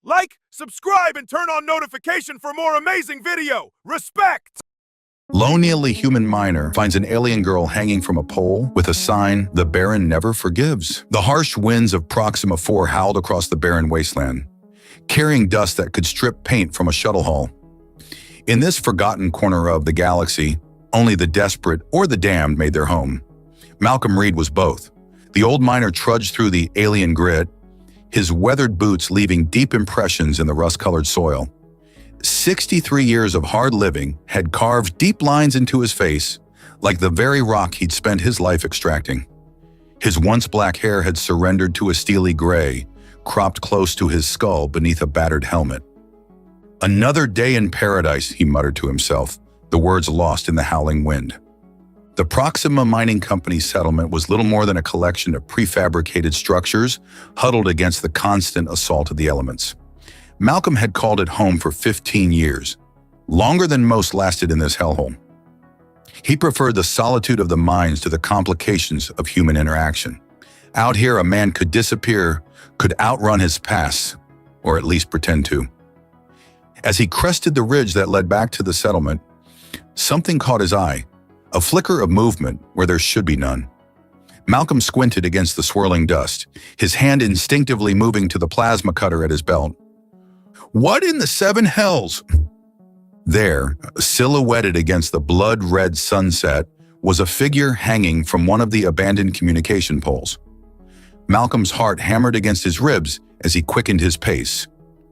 Like, subscribe, and turn on notification for more amazing video. Respect! Lonely human miner finds an alien girl hanging from a pole with a sign, "The Baron never forgives." The harsh winds of Proxima 4 howled across the barren wasteland, carrying dust that could strip paint from a shuttle hull. In this forgotten corner of the galaxy, only the desperate or the damned made their home. Malcolm Reed was both. The old miner trudged through the alien grit, his weathered boots leaving deep impressions in the rust-colored soil. 63 years of hard living had carved deep lines into his face, like the very rock he'd spent his life extracting. His once black hair had surrendered to a steely gray, cropped close to his skull beneath a battered helmet. "Another day in paradise," he muttered to himself, the words lost in the howling wind. The Proxima Mining Company's settlement was little more than a collection of prefabricated structures huddled against the constant assault of the elements. Malcolm had called it home for 15 years, longer than most lasted in this hellhole. He preferred the solitude of the mines to the complications of human interaction. Out here, a man could disappear, could outrun his past, or at least pretend to. As he crested the ridge that led back to the settlement, something caught his eye. A flicker of movement where there should be none. Malcolm squinted against the swirling dust, his hand instinctively moving to the plasma cutter at his belt. What in the seven hells? There, silhouetted against the blood-red sunset, was a figure hanging from one of the abandoned communication poles. Malcolm's heart hammered against his ribs as he quickened his pace,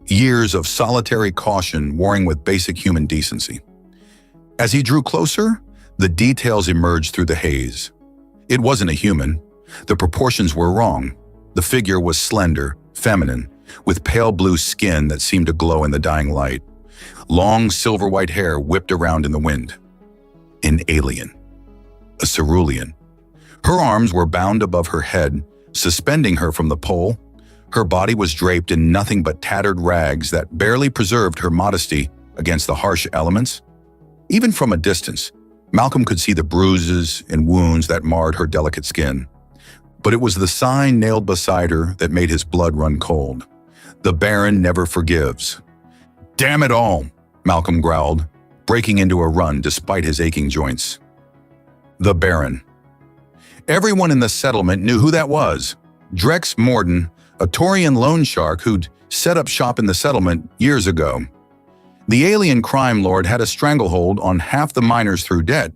years of solitary caution warring with basic human decency. As he drew closer, the details emerged through the haze. It wasn't a human. The proportions were wrong. The figure was slender, feminine, with pale blue skin that seemed to glow in the dying light. Long silver-white hair whipped around in the wind. An alien. A cerulean. Her arms were bound above her head, suspending her from the pole. Her body was draped in nothing but tattered rags that barely preserved her modesty against the harsh elements. Even from a distance, Malcolm could see the bruises and wounds that marred her delicate skin. But it was the sign nailed beside her that made his blood run cold. "The Baron never forgives." "Damn it all," Malcolm growled, breaking into a run despite his aching joints. The Baron. Everyone in the settlement knew who that was. Drex Morden, a Taurian loan shark who'd set up shop in the settlement years ago. The alien crime lord had a stranglehold on half the miners through debt,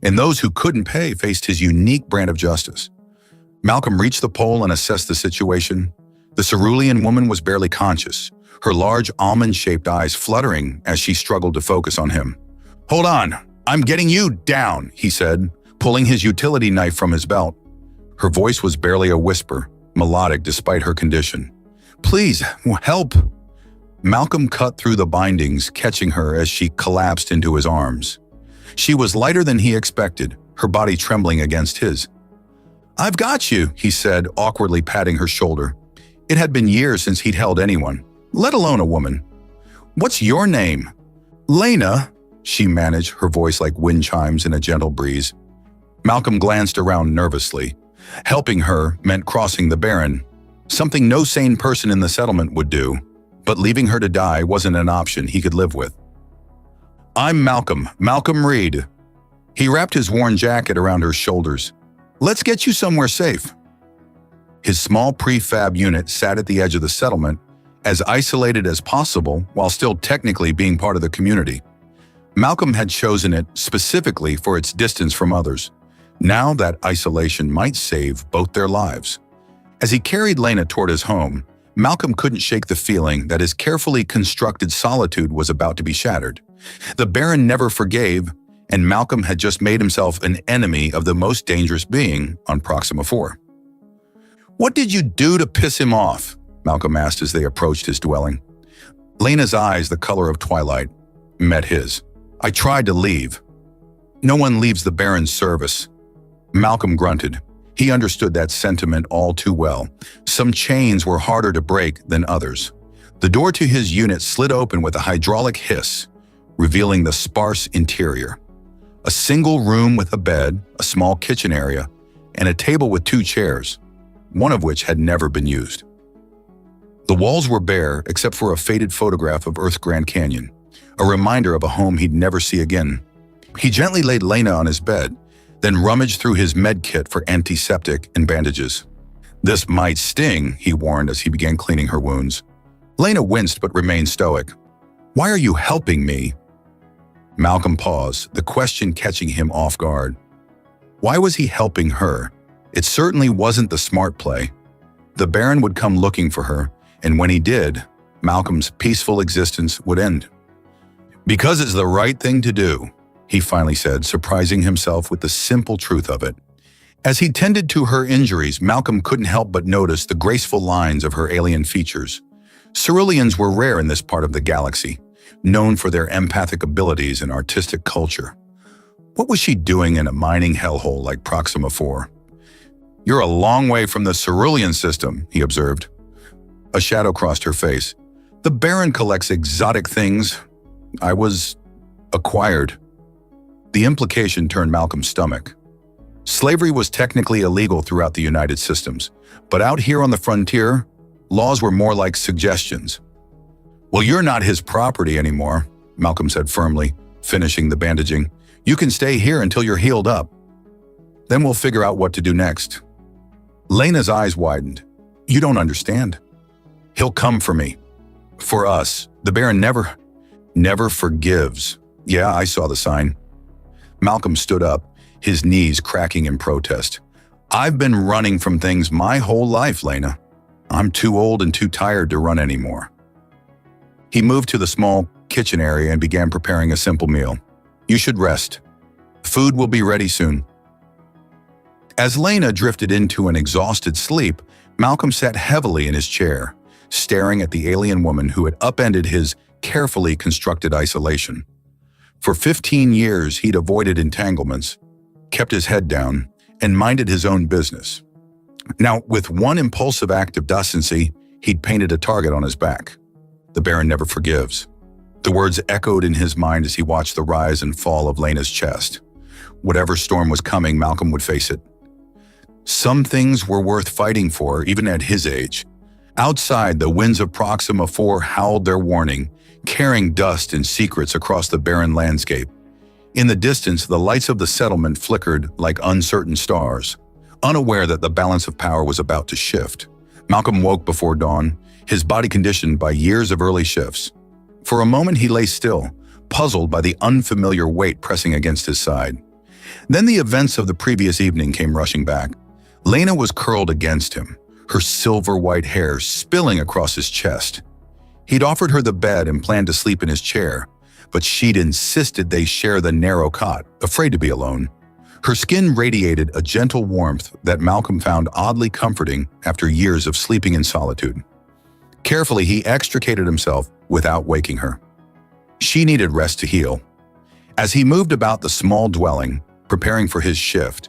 and those who couldn't pay faced his unique brand of justice. Malcolm reached the pole and assessed the situation. The cerulean woman was barely conscious, her large almond-shaped eyes fluttering as she struggled to focus on him. "Hold on, I'm getting you down," he said, pulling his utility knife from his belt. Her voice was barely a whisper, melodic despite her condition. "Please, help." Malcolm cut through the bindings, catching her as she collapsed into his arms. She was lighter than he expected, her body trembling against his. "I've got you," he said, awkwardly patting her shoulder. It had been years since he'd held anyone, let alone a woman. "What's your name?" "Lena," she managed, her voice like wind chimes in a gentle breeze. Malcolm glanced around nervously. Helping her meant crossing the Baron, something no sane person in the settlement would do. But leaving her to die wasn't an option he could live with. "I'm Malcolm Reed." He wrapped his worn jacket around her shoulders. "Let's get you somewhere safe." His small prefab unit sat at the edge of the settlement, as isolated as possible while still technically being part of the community. Malcolm had chosen it specifically for its distance from others. Now that isolation might save both their lives. As he carried Lena toward his home, Malcolm couldn't shake the feeling that his carefully constructed solitude was about to be shattered. The Baron never forgave, and Malcolm had just made himself an enemy of the most dangerous being on Proxima 4. "What did you do to piss him off?" Malcolm asked as they approached his dwelling. Lena's eyes, the color of twilight, met his. "I tried to leave." "No one leaves the Baron's service." Malcolm grunted. He understood that sentiment all too well. Some chains were harder to break than others. The door to his unit slid open with a hydraulic hiss, revealing the sparse interior. A single room with a bed, a small kitchen area, and a table with 2 chairs, one of which had never been used. The walls were bare except for a faded photograph of Earth's Grand Canyon, a reminder of a home he'd never see again. He gently laid Lena on his bed, then rummaged through his med kit for antiseptic and bandages. "This might sting," he warned as he began cleaning her wounds. Lena winced but remained stoic. "Why are you helping me?" Malcolm paused, the question catching him off guard. Why was he helping her? It certainly wasn't the smart play. The Baron would come looking for her, and when he did, Malcolm's peaceful existence would end. "Because it's the right thing to do," he finally said, surprising himself with the simple truth of it. As he tended to her injuries, Malcolm couldn't help but notice the graceful lines of her alien features. Ceruleans were rare in this part of the galaxy, known for their empathic abilities and artistic culture. What was she doing in a mining hellhole like Proxima 4? "You're a long way from the Cerulean system," he observed. A shadow crossed her face. "The Baron collects exotic things. I was acquired." The implication turned Malcolm's stomach. Slavery was technically illegal throughout the United Systems, but out here on the frontier, laws were more like suggestions. "Well, you're not his property anymore," Malcolm said firmly, finishing the bandaging. "You can stay here until you're healed up. Then we'll figure out what to do next." Lena's eyes widened. "You don't understand. He'll come for me. For us. The Baron never forgives." "Yeah, I saw the sign." Malcolm stood up, his knees cracking in protest. "I've been running from things my whole life, Lena. I'm too old and too tired to run anymore." He moved to the small kitchen area and began preparing a simple meal. "You should rest. Food will be ready soon." As Lena drifted into an exhausted sleep, Malcolm sat heavily in his chair, staring at the alien woman who had upended his carefully constructed isolation. For 15 years, he'd avoided entanglements, kept his head down, and minded his own business. Now, with one impulsive act of decency, he'd painted a target on his back. "The Baron never forgives." The words echoed in his mind as he watched the rise and fall of Lena's chest. Whatever storm was coming, Malcolm would face it. Some things were worth fighting for, even at his age. Outside, the winds of Proxima 4 howled their warning, carrying dust and secrets across the barren landscape. In the distance, the lights of the settlement flickered like uncertain stars. Unaware that the balance of power was about to shift, Malcolm woke before dawn, his body conditioned by years of early shifts. For a moment, he lay still, puzzled by the unfamiliar weight pressing against his side. Then the events of the previous evening came rushing back. Lena was curled against him, her silver-white hair spilling across his chest. He'd offered her the bed and planned to sleep in his chair, but she'd insisted they share the narrow cot, afraid to be alone. Her skin radiated a gentle warmth that Malcolm found oddly comforting after years of sleeping in solitude. Carefully, he extricated himself without waking her. She needed rest to heal. As he moved about the small dwelling, preparing for his shift,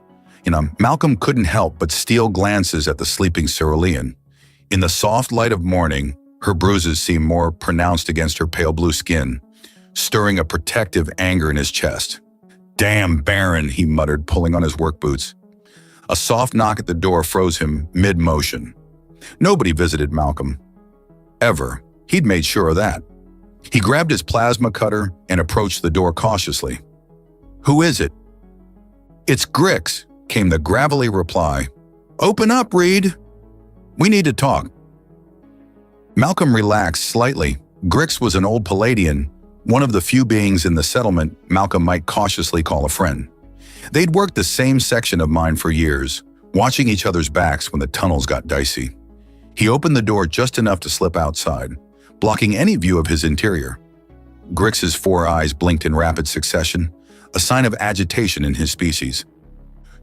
Malcolm couldn't help but steal glances at the sleeping Cerulean. In the soft light of morning, her bruises seemed more pronounced against her pale blue skin, stirring a protective anger in his chest. "Damn Baron," he muttered, pulling on his work boots. A soft knock at the door froze him mid-motion. Nobody visited Malcolm. Ever. He'd made sure of that. He grabbed his plasma cutter and approached the door cautiously. "Who is it?" "It's Grix," came the gravelly reply. "Open up, Reed. We need to talk." Malcolm relaxed slightly. Grix was an old Palladian, one of the few beings in the settlement Malcolm might cautiously call a friend. They'd worked the same section of mine for years, watching each other's backs when the tunnels got dicey. He opened the door just enough to slip outside, blocking any view of his interior. Grix's 4 eyes blinked in rapid succession, a sign of agitation in his species.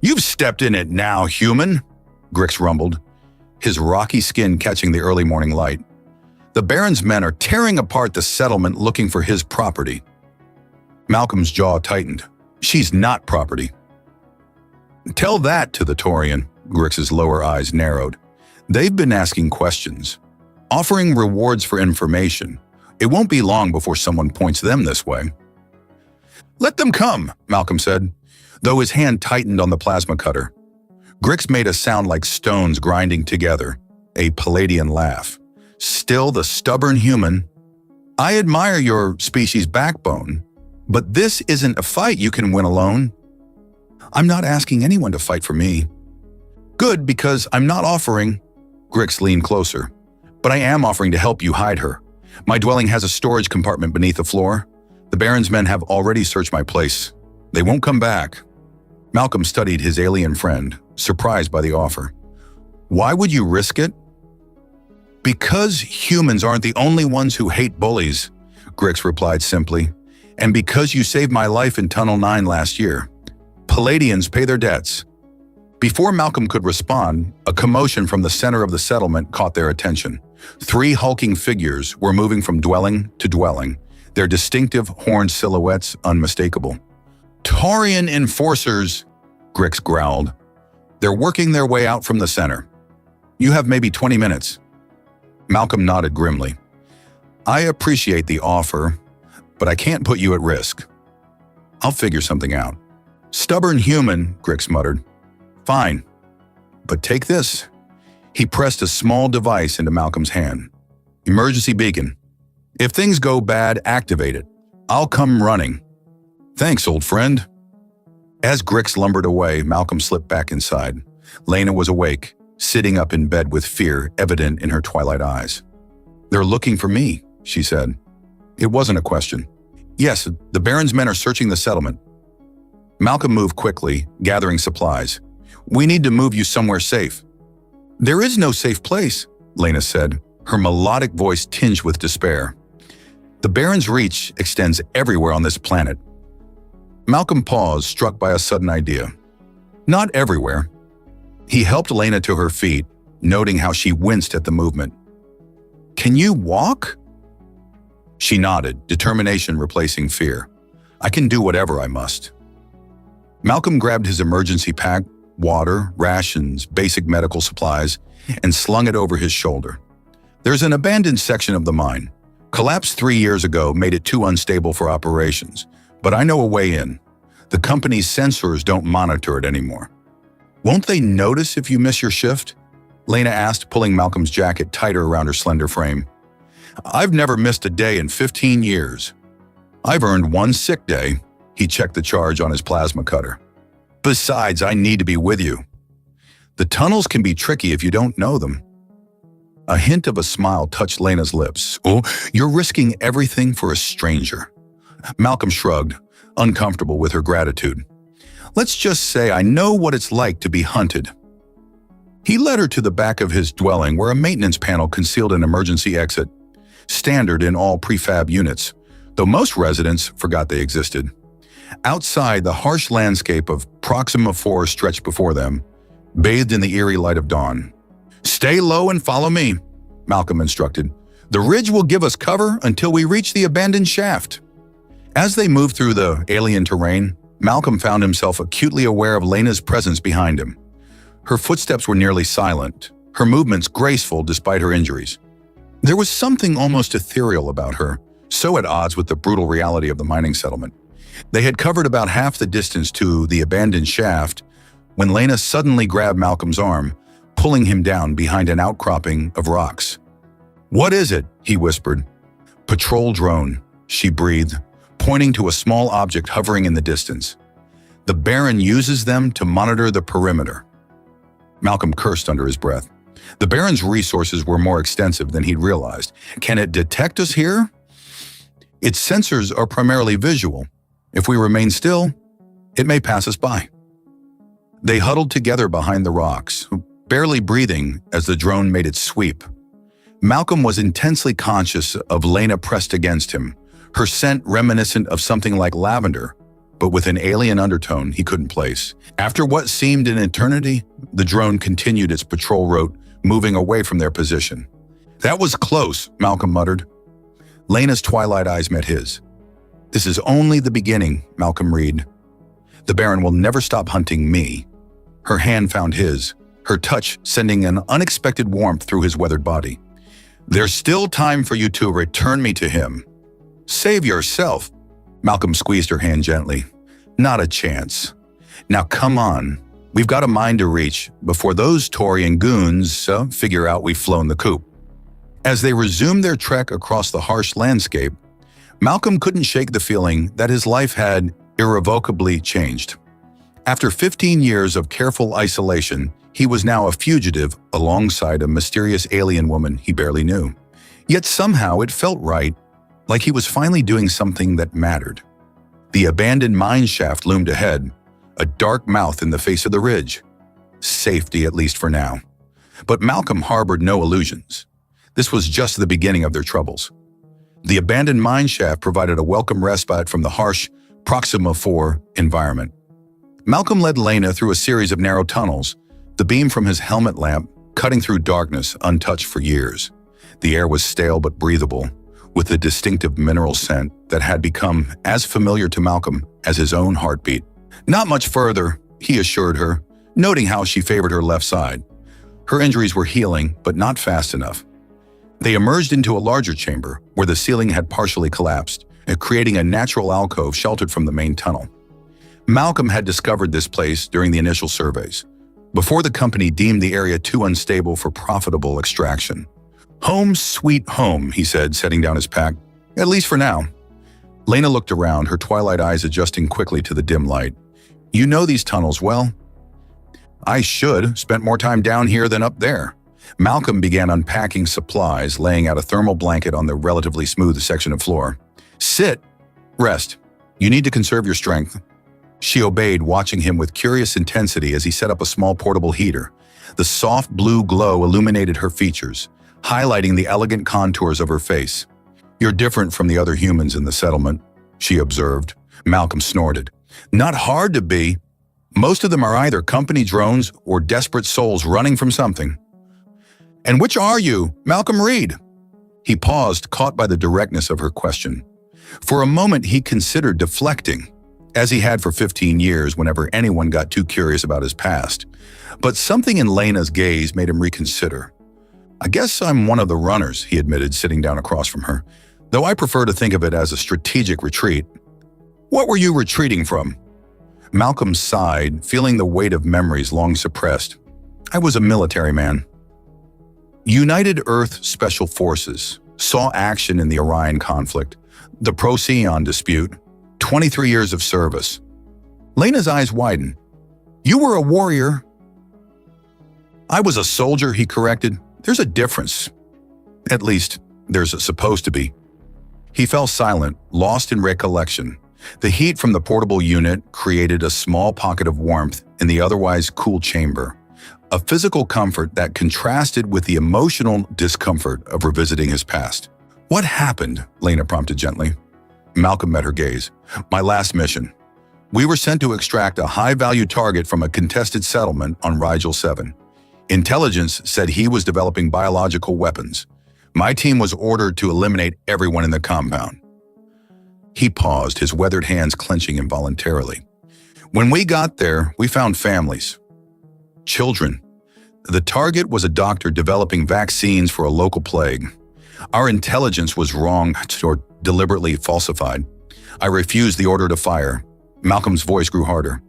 "You've stepped in it now, human," Grix rumbled, his rocky skin catching the early morning light. "The Baron's men are tearing apart the settlement looking for his property." Malcolm's jaw tightened. "She's not property." "Tell that to the Taurian," Grix's lower eyes narrowed. "They've been asking questions, offering rewards for information. It won't be long before someone points them this way." "Let them come," Malcolm said, though his hand tightened on the plasma cutter. Grix made a sound like stones grinding together, a Palladian laugh. Still the stubborn human. I admire your species' backbone, but this isn't a fight you can win alone. I'm not asking anyone to fight for me. Good, because I'm not offering. Grix leaned closer. But I am offering to help you hide her. My dwelling has a storage compartment beneath the floor. The Baron's men have already searched my place. They won't come back. Malcolm studied his alien friend, surprised by the offer. Why would you risk it? Because humans aren't the only ones who hate bullies, Grix replied simply, and because you saved my life in Tunnel 9 last year. Palladians pay their debts. Before Malcolm could respond, a commotion from the center of the settlement caught their attention. 3 hulking figures were moving from dwelling to dwelling, their distinctive horned silhouettes unmistakable. Taurian enforcers, Grix growled. They're working their way out from the center. You have maybe 20 minutes. Malcolm nodded grimly. I appreciate the offer, but I can't put you at risk. I'll figure something out. Stubborn human, Grix muttered. Fine, but take this. He pressed a small device into Malcolm's hand. Emergency beacon. If things go bad, activate it. I'll come running. Thanks, old friend. As Grix lumbered away, Malcolm slipped back inside. Lena was awake, sitting up in bed with fear evident in her twilight eyes. They're looking for me, she said. It wasn't a question. Yes, the Baron's men are searching the settlement. Malcolm moved quickly, gathering supplies. We need to move you somewhere safe. There is no safe place, Lena said, her melodic voice tinged with despair. The Baron's reach extends everywhere on this planet. Malcolm paused, struck by a sudden idea. Not everywhere. He helped Lena to her feet, noting how she winced at the movement. Can you walk? She nodded, determination replacing fear. I can do whatever I must. Malcolm grabbed his emergency pack, water, rations, basic medical supplies, and slung it over his shoulder. There's an abandoned section of the mine. Collapse 3 years ago made it too unstable for operations, but I know a way in. The company's sensors don't monitor it anymore. Won't they notice if you miss your shift? Lena asked, pulling Malcolm's jacket tighter around her slender frame. I've never missed a day in 15 years. I've earned 1 sick day. He checked the charge on his plasma cutter. Besides, I need to be with you. The tunnels can be tricky if you don't know them. A hint of a smile touched Lena's lips. Oh, you're risking everything for a stranger. Malcolm shrugged, uncomfortable with her gratitude. Let's just say I know what it's like to be hunted. He led her to the back of his dwelling where a maintenance panel concealed an emergency exit, standard in all prefab units, though most residents forgot they existed. Outside, the harsh landscape of Proxima 4 stretched before them, bathed in the eerie light of dawn. Stay low and follow me, Malcolm instructed. The ridge will give us cover until we reach the abandoned shaft. As they moved through the alien terrain, Malcolm found himself acutely aware of Lena's presence behind him. Her footsteps were nearly silent, her movements graceful despite her injuries. There was something almost ethereal about her, so at odds with the brutal reality of the mining settlement. They had covered about half the distance to the abandoned shaft when Lena suddenly grabbed Malcolm's arm, pulling him down behind an outcropping of rocks. What is it? He whispered. Patrol drone, she breathed, pointing to a small object hovering in the distance. The Baron uses them to monitor the perimeter. Malcolm cursed under his breath. The Baron's resources were more extensive than he'd realized. Can it detect us here? Its sensors are primarily visual. If we remain still, it may pass us by. They huddled together behind the rocks, barely breathing as the drone made its sweep. Malcolm was intensely conscious of Lena pressed against him, her scent reminiscent of something like lavender, but with an alien undertone he couldn't place. After what seemed an eternity, the drone continued its patrol route, moving away from their position. That was close, Malcolm muttered. Lena's twilight eyes met his. This is only the beginning, Malcolm read. The Baron will never stop hunting me. Her hand found his, her touch sending an unexpected warmth through his weathered body. There's still time for you to return me to him. Save yourself. Malcolm squeezed her hand gently. Not a chance. Now come on. We've got a mine to reach before those Taurian goons figure out we've flown the coop. As they resumed their trek across the harsh landscape, Malcolm couldn't shake the feeling that his life had irrevocably changed. After 15 years of careful isolation, he was now a fugitive alongside a mysterious alien woman he barely knew. Yet somehow it felt right, like he was finally doing something that mattered. The abandoned mine shaft loomed ahead, a dark mouth in the face of the ridge. Safety, at least for now. But Malcolm harbored no illusions. This was just the beginning of their troubles. The abandoned mine shaft provided a welcome respite from the harsh Proxima 4 environment. Malcolm led Lena through a series of narrow tunnels, the beam from his helmet lamp cutting through darkness untouched for years. The air was stale but breathable, with a distinctive mineral scent that had become as familiar to Malcolm as his own heartbeat. Not much further, he assured her, noting how she favored her left side. Her injuries were healing, but not fast enough. They emerged into a larger chamber where the ceiling had partially collapsed, creating a natural alcove sheltered from the main tunnel. Malcolm had discovered this place during the initial surveys, before the company deemed the area too unstable for profitable extraction. "Home sweet home," he said, setting down his pack. "At least for now." Lena looked around, her twilight eyes adjusting quickly to the dim light. "You know these tunnels well." "I should. Spent more time down here than up there." Malcolm began unpacking supplies, laying out a thermal blanket on the relatively smooth section of floor. "Sit. Rest. You need to conserve your strength." She obeyed, watching him with curious intensity as he set up a small portable heater. The soft blue glow illuminated her features, highlighting the elegant contours of her face. "You're different from the other humans in the settlement," she observed. Malcolm snorted. "Not hard to be. Most of them are either company drones or desperate souls running from something." "And which are you, Malcolm Reed?" He paused, caught by the directness of her question. For a moment, he considered deflecting, as he had for 15 years whenever anyone got too curious about his past. But something in Lena's gaze made him reconsider. "I guess I'm one of the runners," he admitted, sitting down across from her, "though I prefer to think of it as a strategic retreat." "What were you retreating from?" Malcolm sighed, feeling the weight of memories long suppressed. "I was a military man. United Earth Special Forces, saw action in the Orion conflict, the Procyon dispute, 23 years of service." Lena's eyes widened. "You were a warrior." "I was a soldier," he corrected. "There's a difference. At least, there's supposed to be." He fell silent, lost in recollection. The heat from the portable unit created a small pocket of warmth in the otherwise cool chamber, a physical comfort that contrasted with the emotional discomfort of revisiting his past. "What happened?" Lena prompted gently. Malcolm met her gaze. "My last mission. We were sent to extract a high-value target from a contested settlement on Rigel 7. Intelligence said he was developing biological weapons. My team was ordered to eliminate everyone in the compound." He paused, his weathered hands clenching involuntarily. "When we got there, we found families. Children. The target was a doctor developing vaccines for a local plague. Our intelligence was wrong or deliberately falsified. I refused the order to fire." Malcolm's voice grew harder.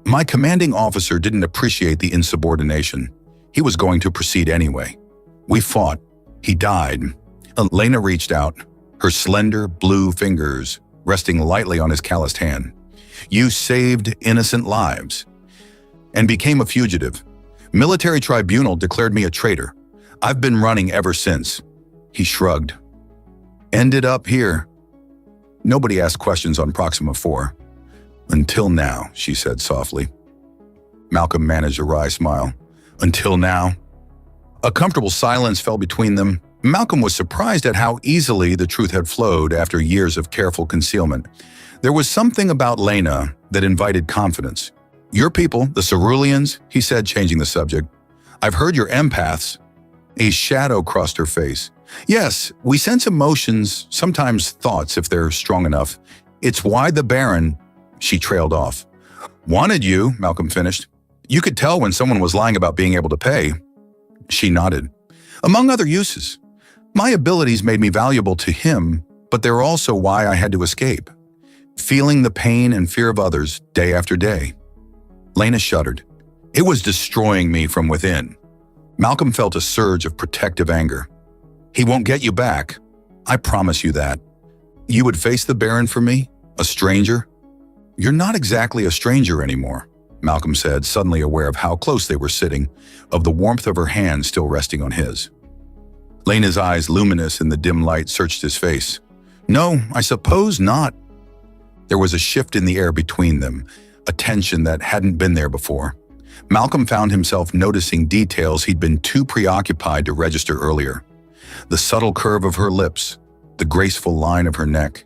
"My commanding officer didn't appreciate the insubordination. He was going to proceed anyway. We fought. He died." Lena reached out, her slender blue fingers resting lightly on his calloused hand. "You saved innocent lives and became a fugitive. Military tribunal declared me a traitor. I've been running ever since." He shrugged. "Ended up here." Nobody asked questions on Proxima 4. "Until now," she said softly. Malcolm managed a wry smile. "Until now?" A comfortable silence fell between them. Malcolm was surprised at how easily the truth had flowed after years of careful concealment. There was something about Lena that invited confidence. "Your people, the Ceruleans," he said, changing the subject. "I've heard you're empaths." A shadow crossed her face. "Yes, we sense emotions, sometimes thoughts if they're strong enough. It's why the Baron—" She trailed off. "Wanted you," Malcolm finished. "You could tell when someone was lying about being able to pay." She nodded. "Among other uses. My abilities made me valuable to him, but they're also why I had to escape. Feeling the pain and fear of others day after day." Lena shuddered. "It was destroying me from within." Malcolm felt a surge of protective anger. He won't get you back. I promise you that. You would face the Baron for me? A stranger? You're not exactly a stranger anymore, Malcolm said, suddenly aware of how close they were sitting, of the warmth of her hand still resting on his. Lena's eyes, luminous in the dim light, searched his face. No, I suppose not. There was a shift in the air between them, a tension that hadn't been there before. Malcolm found himself noticing details he'd been too preoccupied to register earlier. The subtle curve of her lips, the graceful line of her neck,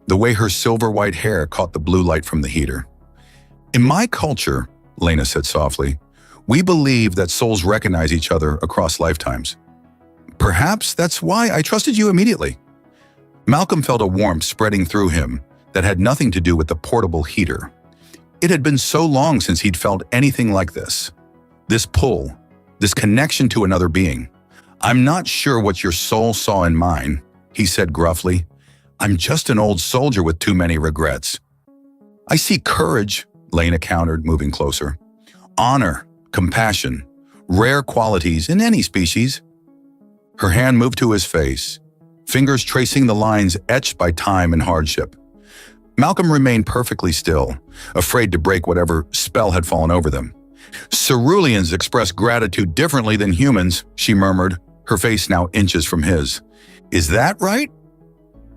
the way her silver-white hair caught the blue light from the heater. In my culture, Lena said softly, we believe that souls recognize each other across lifetimes. Perhaps that's why I trusted you immediately. Malcolm felt a warmth spreading through him that had nothing to do with the portable heater. It had been so long since he'd felt anything like this. This pull, this connection to another being. I'm not sure what your soul saw in mine, he said gruffly. I'm just an old soldier with too many regrets. I see courage, Lena countered, moving closer. Honor, compassion, rare qualities in any species. Her hand moved to his face, fingers tracing the lines etched by time and hardship. Malcolm remained perfectly still, afraid to break whatever spell had fallen over them. Ceruleans express gratitude differently than humans, she murmured, her face now inches from his. Is that right?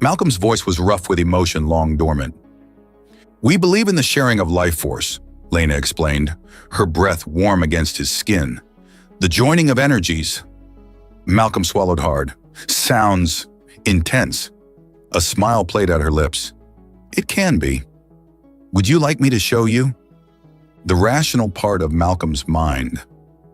Malcolm's voice was rough with emotion long dormant. We believe in the sharing of life force, Lena explained, her breath warm against his skin. The joining of energies. Malcolm swallowed hard. Sounds intense. A smile played at her lips. It can be. Would you like me to show you? The rational part of Malcolm's mind,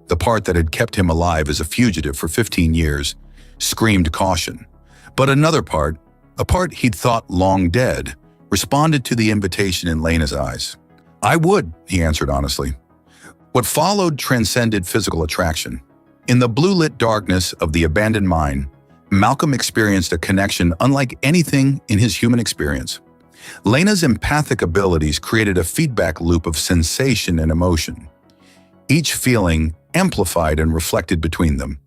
the part that had kept him alive as a fugitive for 15 years, screamed caution. But another part, a part he'd thought long dead, responded to the invitation in Lena's eyes. I would, he answered honestly. What followed transcended physical attraction. In the blue-lit darkness of the abandoned mine, Malcolm experienced a connection unlike anything in his human experience. Lena's empathic abilities created a feedback loop of sensation and emotion, each feeling amplified and reflected between them.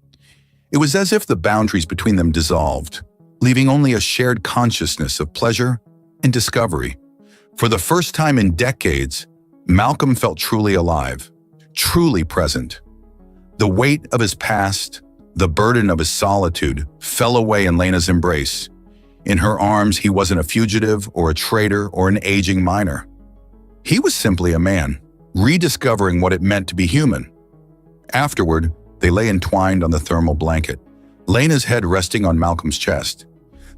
It was as if the boundaries between them dissolved, leaving only a shared consciousness of pleasure and discovery. For the first time in decades, Malcolm felt truly alive, truly present. The weight of his past, the burden of his solitude, fell away in Lena's embrace. In her arms, he wasn't a fugitive or a traitor or an aging miner. He was simply a man, rediscovering what it meant to be human. Afterward, they lay entwined on the thermal blanket, Lena's head resting on Malcolm's chest.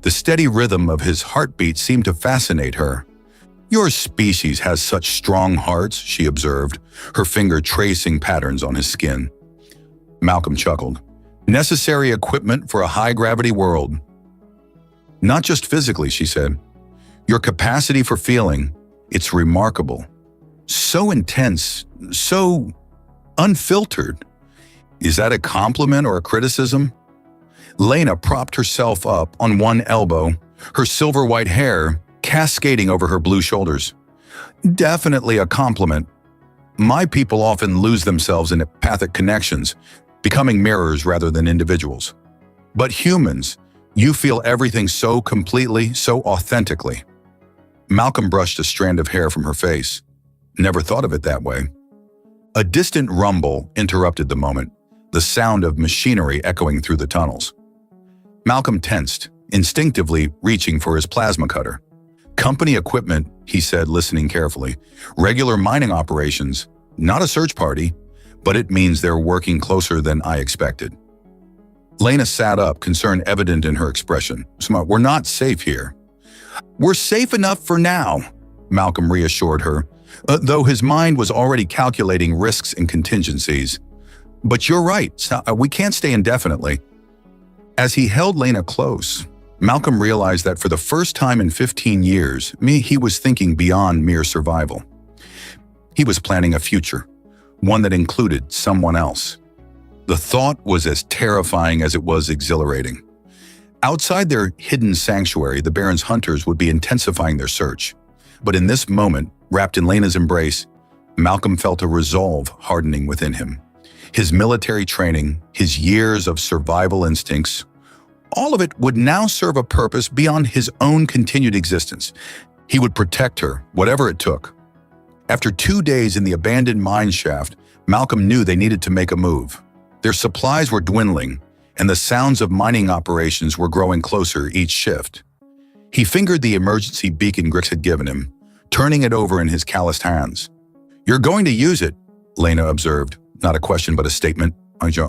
The steady rhythm of his heartbeat seemed to fascinate her. Your species has such strong hearts, she observed, her finger tracing patterns on his skin. Malcolm chuckled. Necessary equipment for a high-gravity world. Not just physically, she said. Your capacity for feeling, it's remarkable. So intense, so unfiltered. Is that a compliment or a criticism? Lena propped herself up on one elbow, her silver-white hair cascading over her blue shoulders. Definitely a compliment. My people often lose themselves in empathic connections, becoming mirrors rather than individuals. But humans, you feel everything so completely, so authentically. Malcolm brushed a strand of hair from her face. Never thought of it that way. A distant rumble interrupted the moment, the sound of machinery echoing through the tunnels. Malcolm tensed, instinctively reaching for his plasma cutter. Company equipment, he said, listening carefully. Regular mining operations, not a search party, but it means they're working closer than I expected. Lena sat up, concern evident in her expression. We're not safe here. We're safe enough for now, Malcolm reassured her, though his mind was already calculating risks and contingencies. But you're right, we can't stay indefinitely. As he held Lena close, Malcolm realized that for the first time in 15 years, he was thinking beyond mere survival. He was planning a future, one that included someone else. The thought was as terrifying as it was exhilarating. Outside their hidden sanctuary, the Baron's hunters would be intensifying their search. But in this moment, wrapped in Lena's embrace, Malcolm felt a resolve hardening within him. His military training, his years of survival instincts, All of it would now serve a purpose beyond his own continued existence. He would protect her, whatever it took. After 2 days in the abandoned mine shaft, Malcolm knew they needed to make a move. Their supplies were dwindling, and the sounds of mining operations were growing closer each shift. He fingered the emergency beacon Grix had given him, turning it over in his calloused hands. "You're going to use it," Lena observed, not a question but a statement.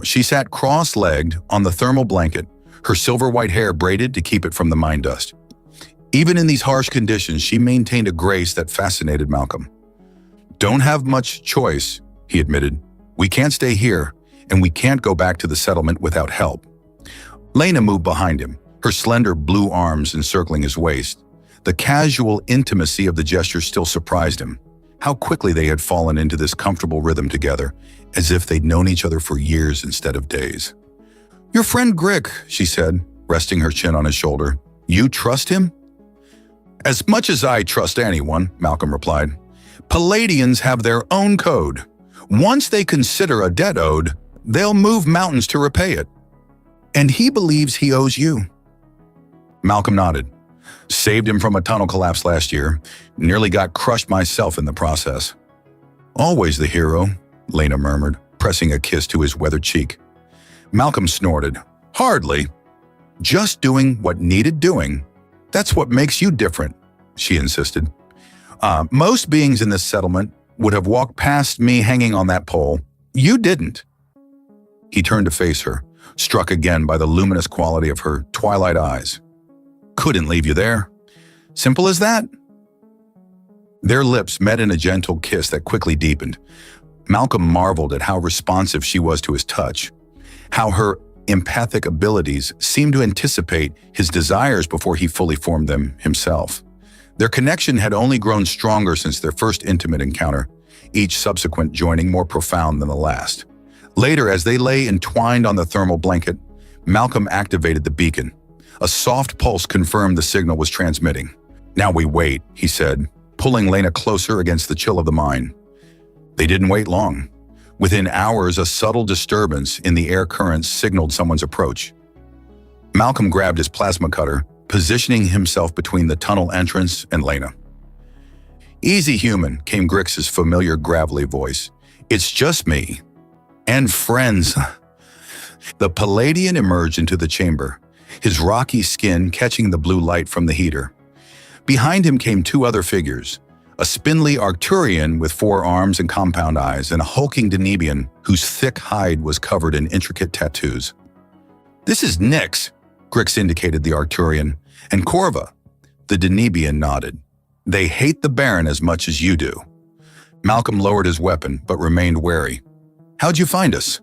She sat cross-legged on the thermal blanket, her silver-white hair braided to keep it from the mine dust. Even in these harsh conditions, she maintained a grace that fascinated Malcolm. "Don't have much choice," he admitted. "We can't stay here, and we can't go back to the settlement without help." Lena moved behind him, her slender blue arms encircling his waist. The casual intimacy of the gesture still surprised him. How quickly they had fallen into this comfortable rhythm together, as if they'd known each other for years instead of days. "Your friend Grick," she said, resting her chin on his shoulder. "You trust him?" "As much as I trust anyone," Malcolm replied. "Palladians have their own code. Once they consider a debt owed, they'll move mountains to repay it. And he believes he owes you." Malcolm nodded. "Saved him from a tunnel collapse last year. Nearly got crushed myself in the process." "Always the hero," Lena murmured, pressing a kiss to his weathered cheek. Malcolm snorted. "Hardly. Just doing what needed doing. That's what makes you different," she insisted. Most beings in this settlement would have walked past me hanging on that pole. You didn't." He turned to face her, struck again by the luminous quality of her twilight eyes. "Couldn't leave you there. Simple as that." Their lips met in a gentle kiss that quickly deepened. Malcolm marveled at how responsive she was to his touch, how her empathic abilities seemed to anticipate his desires before he fully formed them himself. Their connection had only grown stronger since their first intimate encounter, each subsequent joining more profound than the last. Later, as they lay entwined on the thermal blanket, Malcolm activated the beacon. A soft pulse confirmed the signal was transmitting. "Now we wait," he said, pulling Lena closer against the chill of the mine. They didn't wait long. Within hours, a subtle disturbance in the air currents signaled someone's approach. Malcolm grabbed his plasma cutter, positioning himself between the tunnel entrance and Lena. "Easy, human," came Grix's familiar gravelly voice. "It's just me. And friends." The Palladian emerged into the chamber, his rocky skin catching the blue light from the heater. Behind him came 2 other figures, a spindly Arcturian with 4 arms and compound eyes, and a hulking Danebian whose thick hide was covered in intricate tattoos. "This is Nyx," Grix indicated the Arcturian, "and Corva." The Danebian nodded. "They hate the Baron as much as you do." Malcolm lowered his weapon, but remained wary. "How'd you find us?"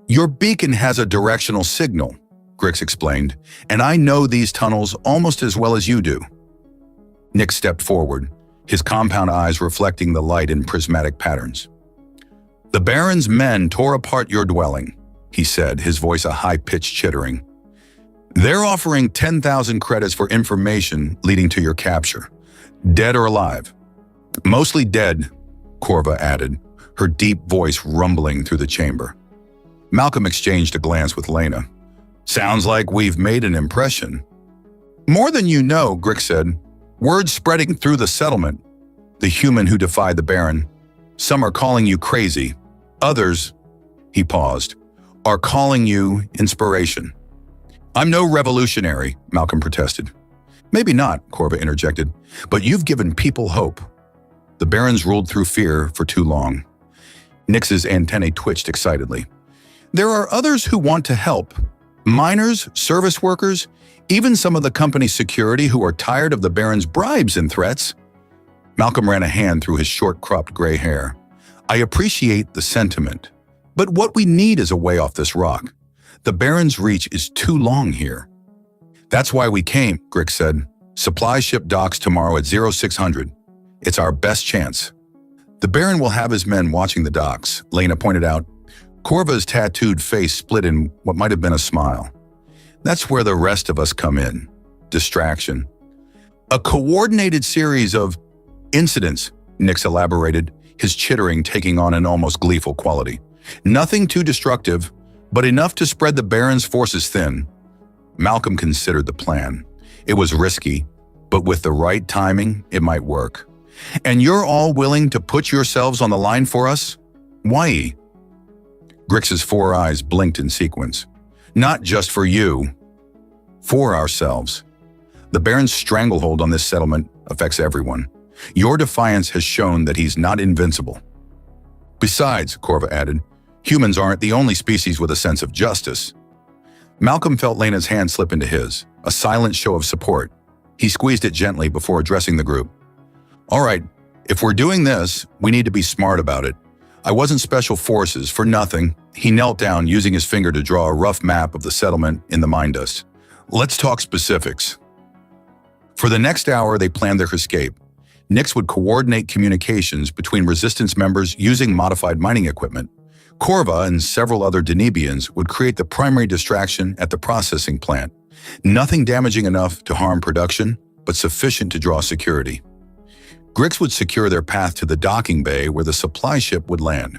"Your beacon has a directional signal," Grix explained, "and I know these tunnels almost as well as you do." Nyx stepped forward, his compound eyes reflecting the light in prismatic patterns. "The Baron's men tore apart your dwelling," he said, his voice a high-pitched chittering. "They're offering 10,000 credits for information leading to your capture, dead or alive." "Mostly dead," Corva added, her deep voice rumbling through the chamber. Malcolm exchanged a glance with Lena. "Sounds like we've made an impression." "More than you know," Grix said. "Word's spreading through the settlement. The human who defied the Baron. Some are calling you crazy. Others," he paused, "are calling you inspiration." "I'm no revolutionary," Malcolm protested. "Maybe not," Corva interjected, "but you've given people hope. The Barons ruled through fear for too long." Nyx's antennae twitched excitedly. "There are others who want to help. Miners, service workers, even some of the company's security who are tired of the Baron's bribes and threats." Malcolm ran a hand through his short-cropped gray hair. "I appreciate the sentiment, but what we need is a way off this rock. The Baron's reach is too long here." "That's why we came," Grix said. "Supply ship docks tomorrow at 0600. It's our best chance." "The Baron will have his men watching the docks," Lena pointed out. Corva's tattooed face split in what might have been a smile. "That's where the rest of us come in. Distraction. A coordinated series of incidents," Nyx elaborated, his chittering taking on an almost gleeful quality. "Nothing too destructive, but enough to spread the Baron's forces thin. Malcolm considered the plan. It was risky, but with the right timing, it might work. And you're all willing to put yourselves on the line for us? Why? Grix's 4 eyes blinked in sequence. Not just for you, for ourselves. The Baron's stranglehold on this settlement affects everyone. Your defiance has shown that he's not invincible. Besides, Corva added, humans aren't the only species with a sense of justice. Malcolm felt Lena's hand slip into his, a silent show of support. He squeezed it gently before addressing the group. All right, if we're doing this, we need to be smart about it. I wasn't special forces for nothing. He knelt down, using his finger to draw a rough map of the settlement in the mine dust. Let's talk specifics. For the next hour, they planned their escape. Nix would coordinate communications between resistance members using modified mining equipment. Corva and several other Denibians would create the primary distraction at the processing plant. Nothing damaging enough to harm production, but sufficient to draw security. Grix would secure their path to the docking bay where the supply ship would land.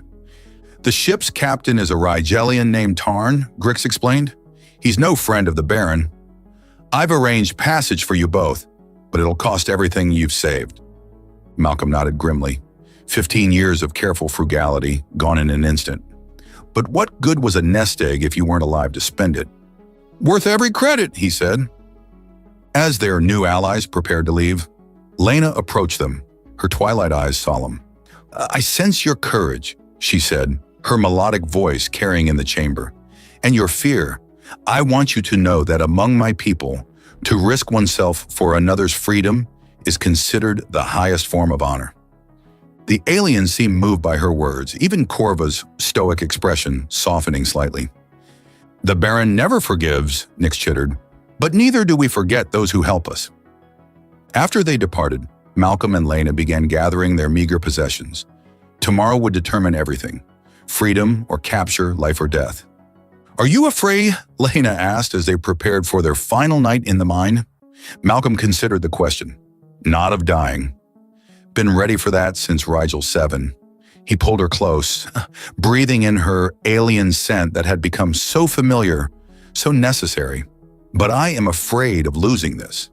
The ship's captain is a Rigelian named Tarn, Grix explained. He's no friend of the Baron. I've arranged passage for you both, but it'll cost everything you've saved. Malcolm nodded grimly. 15 years of careful frugality, gone in an instant. But what good was a nest egg if you weren't alive to spend it? Worth every credit, he said. As their new allies prepared to leave, Lena approached them, her twilight eyes solemn. I sense your courage, she said, her melodic voice carrying in the chamber. And your fear. I want you to know that among my people, to risk oneself for another's freedom is considered the highest form of honor. The aliens seemed moved by her words, even Corva's stoic expression softening slightly. The Baron never forgives, Nix chittered, but neither do we forget those who help us. After they departed, Malcolm and Lena began gathering their meager possessions. Tomorrow would determine everything, freedom or capture, life or death. Are you afraid? Lena asked as they prepared for their final night in the mine. Malcolm considered the question. Not of dying. Been ready for that since Rigel 7. He pulled her close, breathing in her alien scent that had become so familiar, so necessary. But I am afraid of losing this.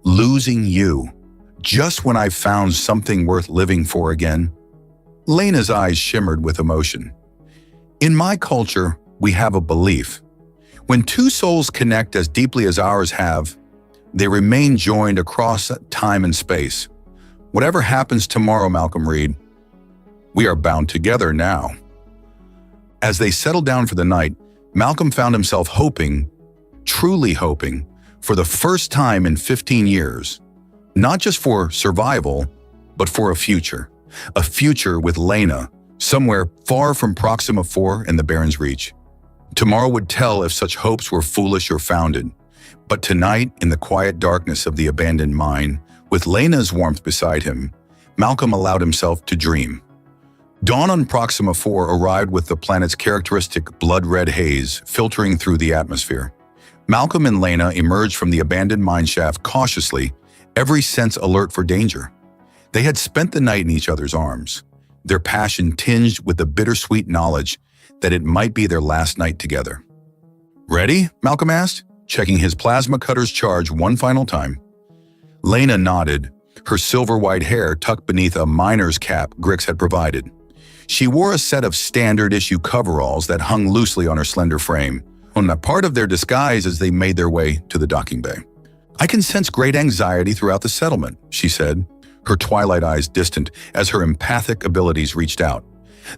Losing you. Just when I found something worth living for again. Lena's eyes shimmered with emotion. In my culture, we have a belief. When two souls connect as deeply as ours have, they remain joined across time and space. Whatever happens tomorrow, Malcolm Reed, we are bound together now. As they settled down for the night, Malcolm found himself hoping, truly hoping, for the first time in 15 years, not just for survival, but for a future with Lena, somewhere far from Proxima 4 and the Baron's reach. Tomorrow would tell if such hopes were foolish or founded, but tonight, in the quiet darkness of the abandoned mine, with Lena's warmth beside him, Malcolm allowed himself to dream. Dawn on Proxima 4 arrived with the planet's characteristic blood-red haze filtering through the atmosphere. Malcolm and Lena emerged from the abandoned mineshaft cautiously, every sense alert for danger. They had spent the night in each other's arms, their passion tinged with the bittersweet knowledge that it might be their last night together. Ready? Malcolm asked, checking his plasma cutter's charge one final time. Lena nodded, her silver-white hair tucked beneath a miner's cap Grix had provided. She wore a set of standard-issue coveralls that hung loosely on her slender frame, on a part of their disguise as they made their way to the docking bay. I can sense great anxiety throughout the settlement, she said, her twilight eyes distant as her empathic abilities reached out.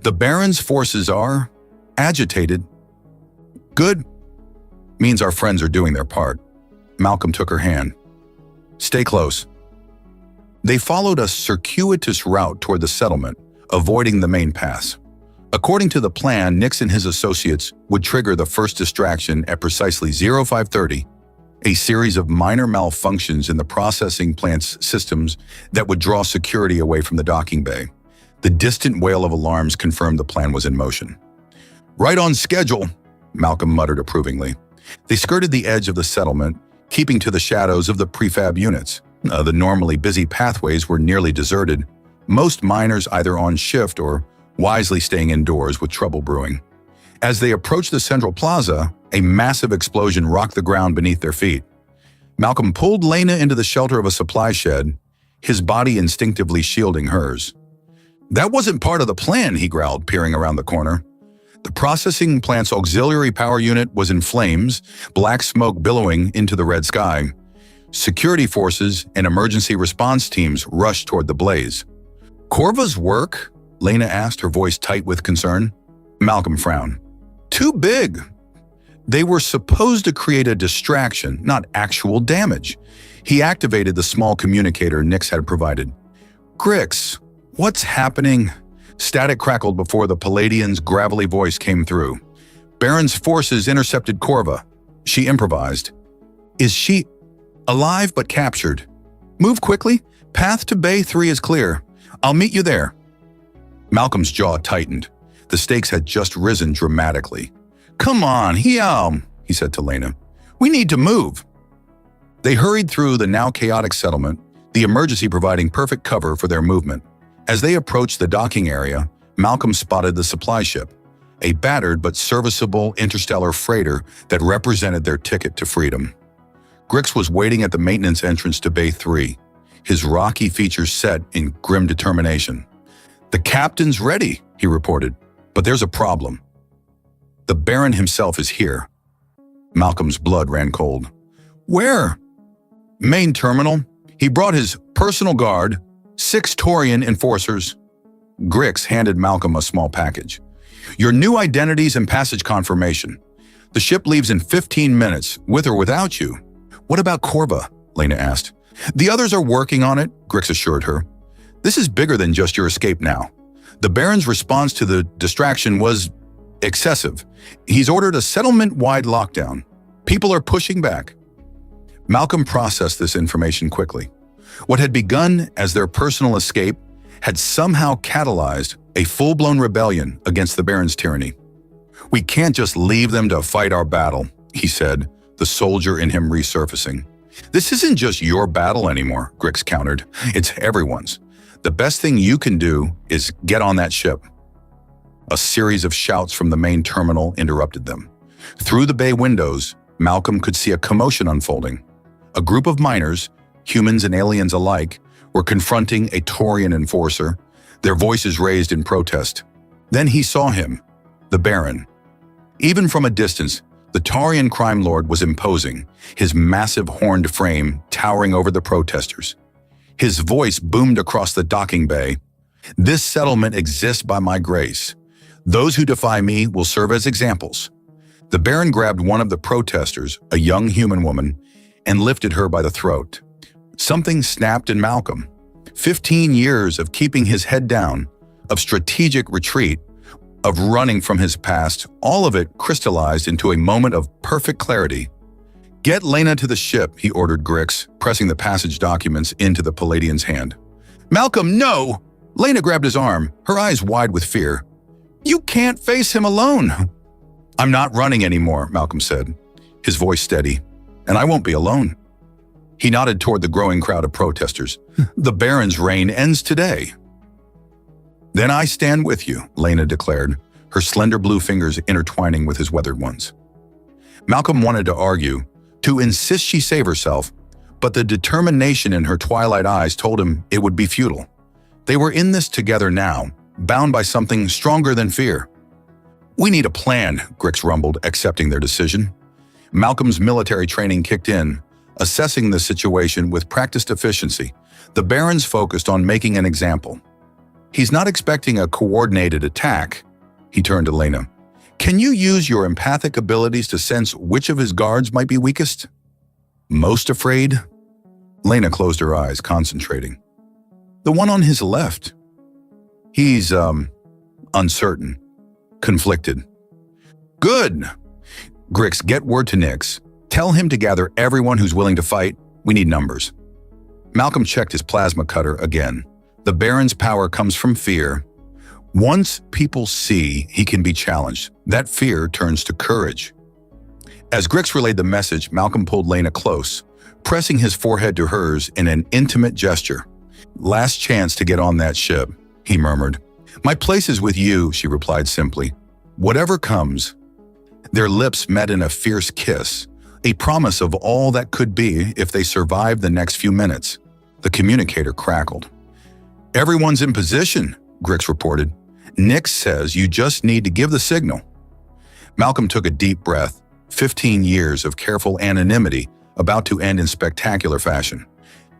The Baron's forces are agitated. Good. Means our friends are doing their part. Malcolm took her hand. Stay close. They followed a circuitous route toward the settlement, avoiding the main paths. According to the plan, Nix and his associates would trigger the first distraction at precisely 0530, a series of minor malfunctions in the processing plant's systems that would draw security away from the docking bay. The distant wail of alarms confirmed the plan was in motion. Right on schedule, Malcolm muttered approvingly. They skirted the edge of the settlement, keeping to the shadows of the prefab units. The normally busy pathways were nearly deserted, most miners either on shift or wisely staying indoors with trouble brewing. As they approached the central plaza, A massive explosion rocked the ground beneath their feet. Malcolm pulled Lena into the shelter of a supply shed, his body instinctively shielding hers. "That wasn't part of the plan," he growled, peering around the corner. The processing plant's auxiliary power unit was in flames, black smoke billowing into the red sky. Security forces and emergency response teams rushed toward the blaze. "Corva's work?" Lena asked, her voice tight with concern. Malcolm frowned. "Too big." They were supposed to create a distraction, not actual damage. He activated the small communicator Nix had provided. "Grix, what's happening?" Static crackled before the Palladian's gravelly voice came through. "Baron's forces intercepted Corva." She improvised. "Is she alive but captured? Move quickly. Path to Bay 3 is clear. I'll meet you there." Malcolm's jaw tightened. The stakes had just risen dramatically. "Come on, he said to Lena. "We need to move." They hurried through the now chaotic settlement, the emergency providing perfect cover for their movement. As they approached the docking area, Malcolm spotted the supply ship, a battered but serviceable interstellar freighter that represented their ticket to freedom. Grix was waiting at the maintenance entrance to Bay 3, his rocky features set in grim determination. "The captain's ready," he reported, "but there's a problem. The Baron himself is here." Malcolm's blood ran cold. "Where?" "Main terminal. He brought his personal guard, 6 Taurian enforcers." Grix handed Malcolm a small package. "Your new identities and passage confirmation. The ship leaves in 15 minutes, with or without you." "What about Corva?" Lena asked. "The others are working on it," Grix assured her. "This is bigger than just your escape now. The Baron's response to the distraction was excessive. He's ordered a settlement-wide lockdown. People are pushing back." Malcolm processed this information quickly. What had begun as their personal escape had somehow catalyzed a full-blown rebellion against the Baron's tyranny. "We can't just leave them to fight our battle," he said, the soldier in him resurfacing. "This isn't just your battle anymore," Grix countered. "It's everyone's. The best thing you can do is get on that ship." A series of shouts from the main terminal interrupted them. Through the bay windows, Malcolm could see a commotion unfolding. A group of miners, humans and aliens alike, were confronting a Taurian enforcer, their voices raised in protest. Then he saw him, the Baron. Even from a distance, the Taurian crime lord was imposing, his massive horned frame towering over the protesters. His voice boomed across the docking bay. "This settlement exists by my grace. Those who defy me will serve as examples." The Baron grabbed one of the protesters, a young human woman, and lifted her by the throat. Something snapped in Malcolm. 15 years of keeping his head down, of strategic retreat, of running from his past, all of it crystallized into a moment of perfect clarity. "Get Lena to the ship," he ordered Grix, pressing the passage documents into the Palladian's hand. "Malcolm, no!" Lena grabbed his arm, her eyes wide with fear. "You can't face him alone." "I'm not running anymore," Malcolm said, his voice steady, "and I won't be alone." He nodded toward the growing crowd of protesters. "The Baron's reign ends today." "Then I stand with you," Lena declared, her slender blue fingers intertwining with his weathered ones. Malcolm wanted to argue, to insist she save herself, but the determination in her twilight eyes told him it would be futile. They were in this together now, bound by something stronger than fear. "We need a plan," Grix rumbled, accepting their decision. Malcolm's military training kicked in, assessing the situation with practiced efficiency. The Baron's focused on making an example. He's not expecting a coordinated attack. He turned to Lena. "Can you use your empathic abilities to sense which of his guards might be weakest?" "Most afraid?" Lena closed her eyes, concentrating. "The one on his left. He's, uncertain, conflicted." "Good!" "Grix, get word to Nix. Tell him to gather everyone who's willing to fight. We need numbers." Malcolm checked his plasma cutter again. The Baron's power comes from fear. Once people see he can be challenged, that fear turns to courage. As Grix relayed the message, Malcolm pulled Lena close, pressing his forehead to hers in an intimate gesture. "Last chance to get on that ship," he murmured. "My place is with you," she replied simply. "Whatever comes." Their lips met in a fierce kiss, a promise of all that could be if they survived the next few minutes. The communicator crackled. "Everyone's in position," Grix reported. "Nix says you just need to give the signal." Malcolm took a deep breath, 15 years of careful anonymity about to end in spectacular fashion.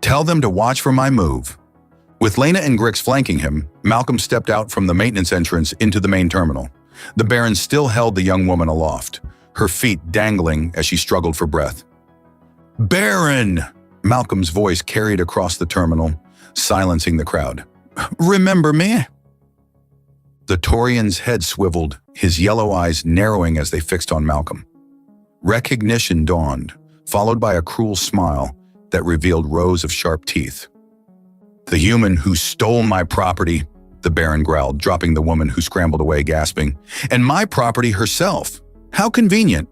"Tell them to watch for my move." With Lena and Grix flanking him, Malcolm stepped out from the maintenance entrance into the main terminal. The Baron still held the young woman aloft, her feet dangling as she struggled for breath. "Baron!" Malcolm's voice carried across the terminal, silencing the crowd. "Remember me?" The Taurian's head swiveled, his yellow eyes narrowing as they fixed on Malcolm. Recognition dawned, followed by a cruel smile that revealed rows of sharp teeth. "The human who stole my property," the Baron growled, dropping the woman who scrambled away, gasping. "And my property herself. How convenient."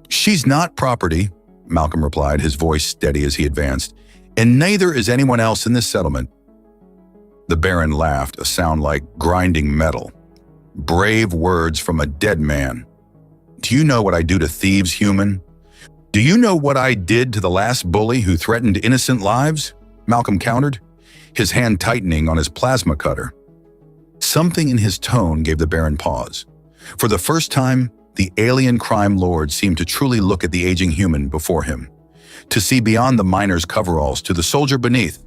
"She's not property," Malcolm replied, his voice steady as he advanced. "And neither is anyone else in this settlement." The Baron laughed, a sound like grinding metal. "Brave words from a dead man. Do you know what I do to thieves, human? Do you know what I did to the last bully who threatened innocent lives?" Malcolm countered, his hand tightening on his plasma cutter. Something in his tone gave the Baron pause. For the first time, the alien crime lord seemed to truly look at the aging human before him, to see beyond the miner's coveralls to the soldier beneath.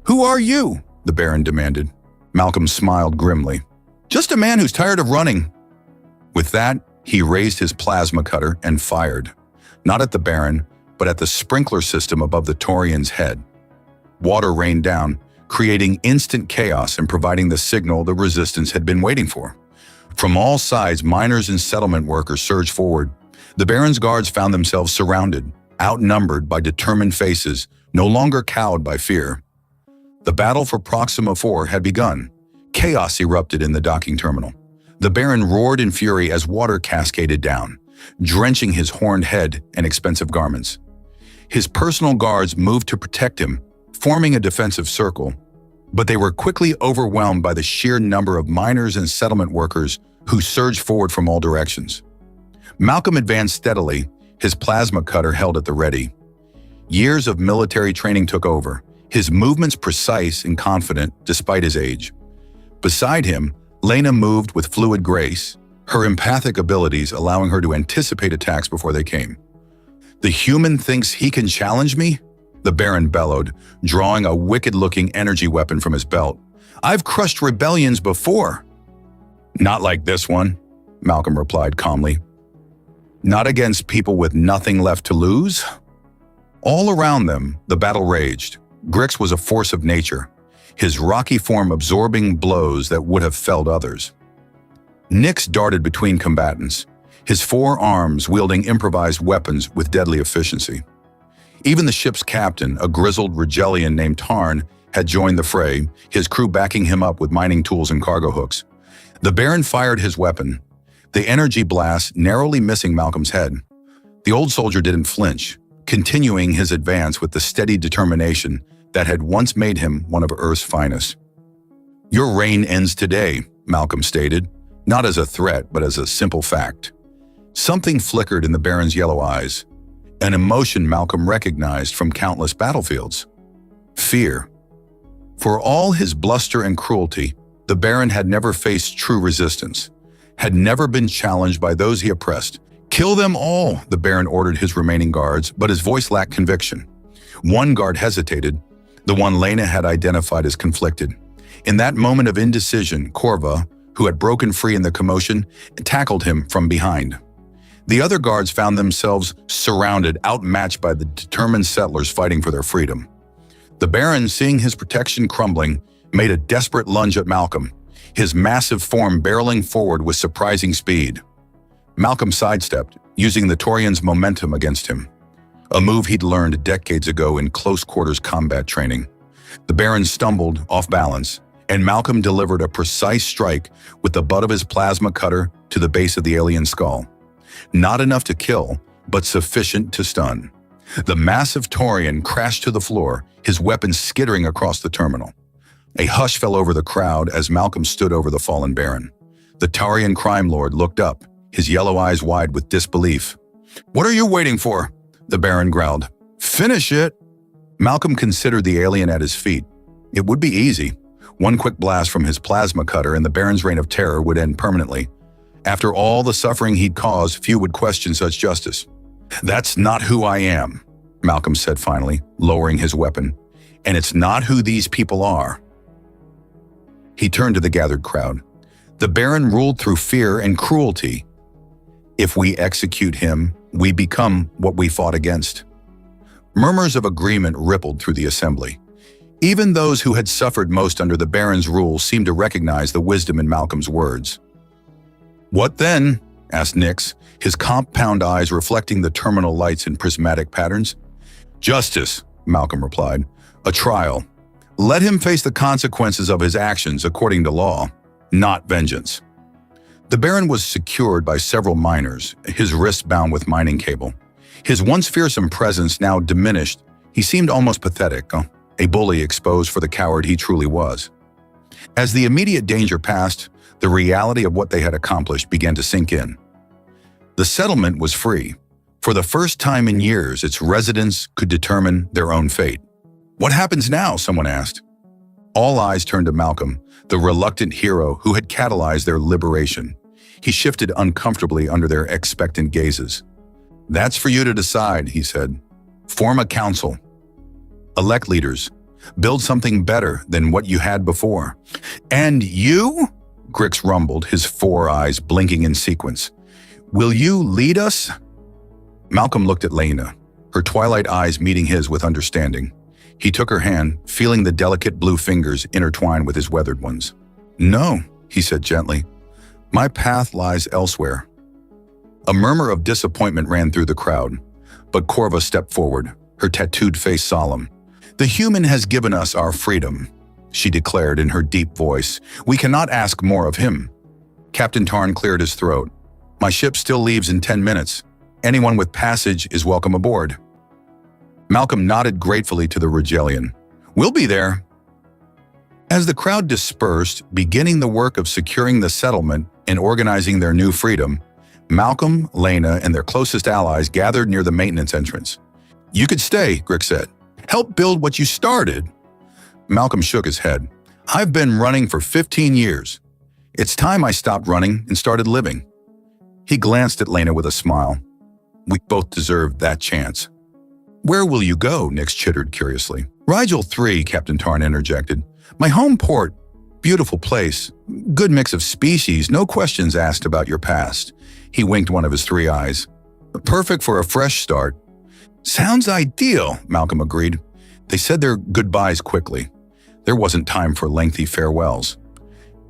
"Who are you?" the Baron demanded. Malcolm smiled grimly. "Just a man who's tired of running." With that, he raised his plasma cutter and fired, not at the Baron, but at the sprinkler system above the Taurian's head. Water rained down, creating instant chaos and providing the signal the resistance had been waiting for. From all sides, miners and settlement workers surged forward. The Baron's guards found themselves surrounded, outnumbered by determined faces, no longer cowed by fear. The battle for Proxima 4 had begun. Chaos erupted in the docking terminal. The Baron roared in fury as water cascaded down, drenching his horned head and expensive garments. His personal guards moved to protect him, forming a defensive circle, but they were quickly overwhelmed by the sheer number of miners and settlement workers who surged forward from all directions. Malcolm advanced steadily, his plasma cutter held at the ready. Years of military training took over, his movements precise and confident despite his age. Beside him, Lena moved with fluid grace, her empathic abilities allowing her to anticipate attacks before they came. "The human thinks he can challenge me?" the Baron bellowed, drawing a wicked-looking energy weapon from his belt. "I've crushed rebellions before." "Not like this one," Malcolm replied calmly. "Not against people with nothing left to lose." All around them, the battle raged. Grix was a force of nature, his rocky form absorbing blows that would have felled others. Nix darted between combatants, his four arms wielding improvised weapons with deadly efficiency. Even the ship's captain, a grizzled Rigelian named Tarn, had joined the fray, his crew backing him up with mining tools and cargo hooks. The Baron fired his weapon, the energy blast narrowly missing Malcolm's head. The old soldier didn't flinch, continuing his advance with the steady determination that had once made him one of Earth's finest. "Your reign ends today," Malcolm stated, not as a threat but as a simple fact. Something flickered in the Baron's yellow eyes, an emotion Malcolm recognized from countless battlefields. Fear. For all his bluster and cruelty, the Baron had never faced true resistance, had never been challenged by those he oppressed. "Kill them all," the Baron ordered his remaining guards, but his voice lacked conviction. One guard hesitated, the one Lena had identified as conflicted. In that moment of indecision, Corva, who had broken free in the commotion, tackled him from behind. The other guards found themselves surrounded, outmatched by the determined settlers fighting for their freedom. The Baron, seeing his protection crumbling, made a desperate lunge at Malcolm, his massive form barreling forward with surprising speed. Malcolm sidestepped, using the Taurian's momentum against him, a move he'd learned decades ago in close-quarters combat training. The Baron stumbled off balance, and Malcolm delivered a precise strike with the butt of his plasma cutter to the base of the alien skull. Not enough to kill, but sufficient to stun. The massive Taurian crashed to the floor, his weapon skittering across the terminal. A hush fell over the crowd as Malcolm stood over the fallen Baron. The Taurian crime lord looked up, his yellow eyes wide with disbelief. "What are you waiting for?" the Baron growled. "Finish it!" Malcolm considered the alien at his feet. It would be easy. One quick blast from his plasma cutter and the Baron's reign of terror would end permanently. After all the suffering he'd caused, few would question such justice. "That's not who I am," Malcolm said finally, lowering his weapon. "And it's not who these people are." He turned to the gathered crowd. "The Baron ruled through fear and cruelty. If we execute him, we become what we fought against." Murmurs of agreement rippled through the assembly. Even those who had suffered most under the Baron's rule seemed to recognize the wisdom in Malcolm's words. "What then?" asked Nix, his compound eyes reflecting the terminal lights in prismatic patterns. "Justice," Malcolm replied. "A trial. Let him face the consequences of his actions according to law, not vengeance." The Baron was secured by several miners, his wrists bound with mining cable. His once fearsome presence now diminished. He seemed almost pathetic, a bully exposed for the coward he truly was. As the immediate danger passed, the reality of what they had accomplished began to sink in. The settlement was free. For the first time in years, its residents could determine their own fate. "What happens now?" someone asked. All eyes turned to Malcolm, the reluctant hero who had catalyzed their liberation. He shifted uncomfortably under their expectant gazes. "That's for you to decide," he said. "Form a council. Elect leaders. Build something better than what you had before." "And you?" Grix rumbled, his four eyes blinking in sequence. "Will you lead us?" Malcolm looked at Lena, her twilight eyes meeting his with understanding. He took her hand, feeling the delicate blue fingers intertwine with his weathered ones. "No," he said gently. "My path lies elsewhere." A murmur of disappointment ran through the crowd, but Corva stepped forward, her tattooed face solemn. "The human has given us our freedom," she declared in her deep voice. "We cannot ask more of him." Captain Tarn cleared his throat. "My ship still leaves in 10 minutes. Anyone with passage is welcome aboard." Malcolm nodded gratefully to the Regalian. "We'll be there." As the crowd dispersed, beginning the work of securing the settlement and organizing their new freedom, Malcolm, Lena, and their closest allies gathered near the maintenance entrance. "You could stay," Grix said. "Help build what you started." Malcolm shook his head. "I've been running for 15 years. It's time I stopped running and started living." He glanced at Lena with a smile. "We both deserved that chance." "Where will you go?" Nix chittered curiously. "Rigel 3, Captain Tarn interjected. "My home port. Beautiful place. Good mix of species. No questions asked about your past." He winked one of his three eyes. "Perfect for a fresh start." "Sounds ideal," Malcolm agreed. They said their goodbyes quickly. There wasn't time for lengthy farewells.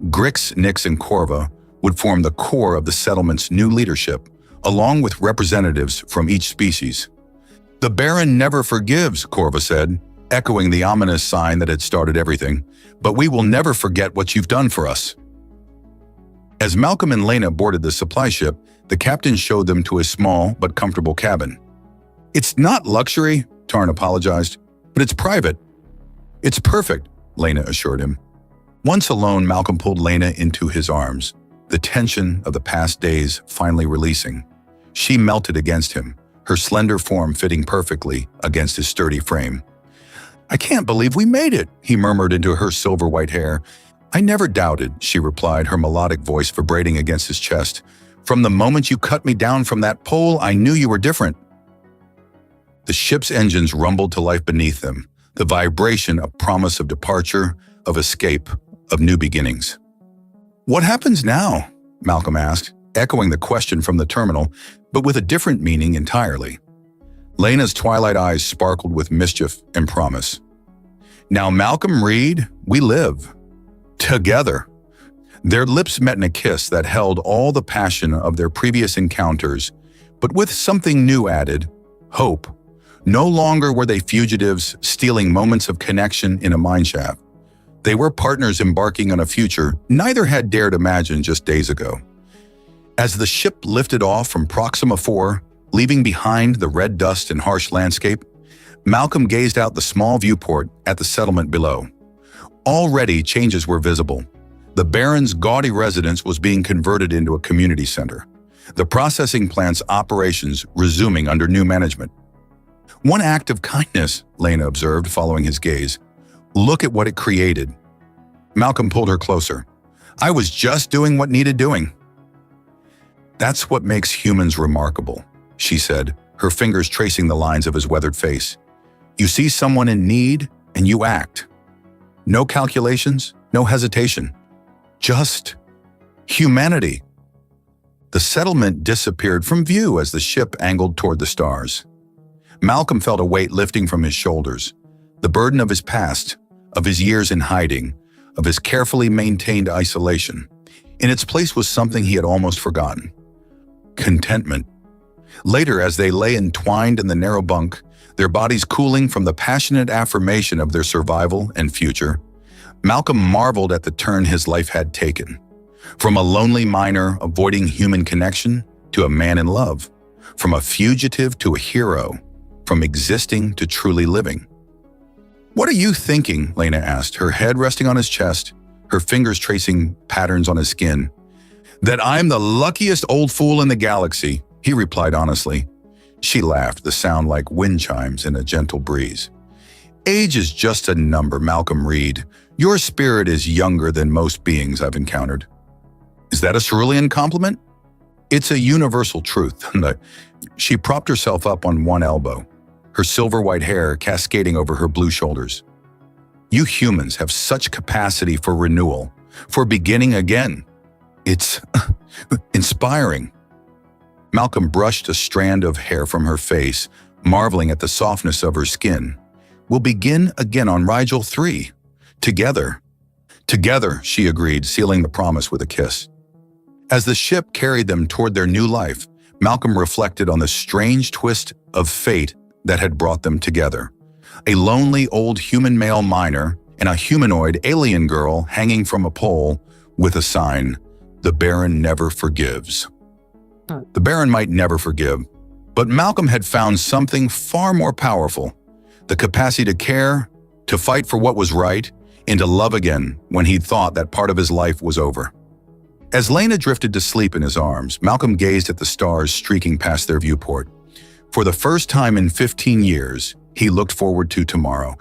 Grix, Nix, and Corva would form the core of the settlement's new leadership, along with representatives from each species. "The Baron never forgives," Corva said, echoing the ominous sign that had started everything. "But we will never forget what you've done for us." As Malcolm and Lena boarded the supply ship, the captain showed them to a small but comfortable cabin. "It's not luxury," Tarn apologized, "but it's private." "It's perfect," Lena assured him. Once alone, Malcolm pulled Lena into his arms, the tension of the past days finally releasing. She melted against him, her slender form fitting perfectly against his sturdy frame. "I can't believe we made it," he murmured into her silver white hair. "I never doubted," she replied, her melodic voice vibrating against his chest. "From the moment you cut me down from that pole, I knew you were different." The ship's engines rumbled to life beneath them, the vibration a promise of departure, of escape, of new beginnings. "What happens now?" Malcolm asked, echoing the question from the terminal, but with a different meaning entirely. Lena's twilight eyes sparkled with mischief and promise. "Now, Malcolm Reed, we live. Together." Their lips met in a kiss that held all the passion of their previous encounters, but with something new added, hope. No longer were they fugitives stealing moments of connection in a mineshaft. They were partners embarking on a future neither had dared imagine just days ago. As the ship lifted off from Proxima 4, leaving behind the red dust and harsh landscape, Malcolm gazed out the small viewport at the settlement below. Already changes were visible. The Baron's gaudy residence was being converted into a community center. the processing plant's operations resuming under new management. One act of kindness, Lena observed, following his gaze. Look at what it created. Malcolm pulled her closer. I was just doing what needed doing. That's what makes humans remarkable, she said, her fingers tracing the lines of his weathered face. You see someone in need, and you act. No calculations, no hesitation. Just humanity. The settlement disappeared from view as the ship angled toward the stars. Malcolm felt a weight lifting from his shoulders, the burden of his past, of his years in hiding, of his carefully maintained isolation. In its place was something he had almost forgotten. Contentment. Later, as they lay entwined in the narrow bunk, their bodies cooling from the passionate affirmation of their survival and future, Malcolm marveled at the turn his life had taken. From a lonely miner avoiding human connection to a man in love, from a fugitive to a hero, from existing to truly living. What are you thinking? Lena asked, her head resting on his chest, her fingers tracing patterns on his skin. That I'm the luckiest old fool in the galaxy, he replied honestly. She laughed, the sound like wind chimes in a gentle breeze. Age is just a number, Malcolm Reed. Your spirit is younger than most beings I've encountered. Is that a cerulean compliment? It's a universal truth. She propped herself up on one elbow, her silver-white hair cascading over her blue shoulders. You humans have such capacity for renewal, for beginning again. It's inspiring. Malcolm brushed a strand of hair from her face, marveling at the softness of her skin. We'll begin again on Rigel 3. Together. Together, she agreed, sealing the promise with a kiss. As the ship carried them toward their new life, Malcolm reflected on the strange twist of fate that had brought them together. A lonely old human male miner and a humanoid alien girl hanging from a pole with a sign, "The Baron never forgives." The Baron might never forgive, but Malcolm had found something far more powerful, the capacity to care, to fight for what was right, and to love again when he thought that part of his life was over. As Lena drifted to sleep in his arms, Malcolm gazed at the stars streaking past their viewport. For the first time in 15 years, he looked forward to tomorrow,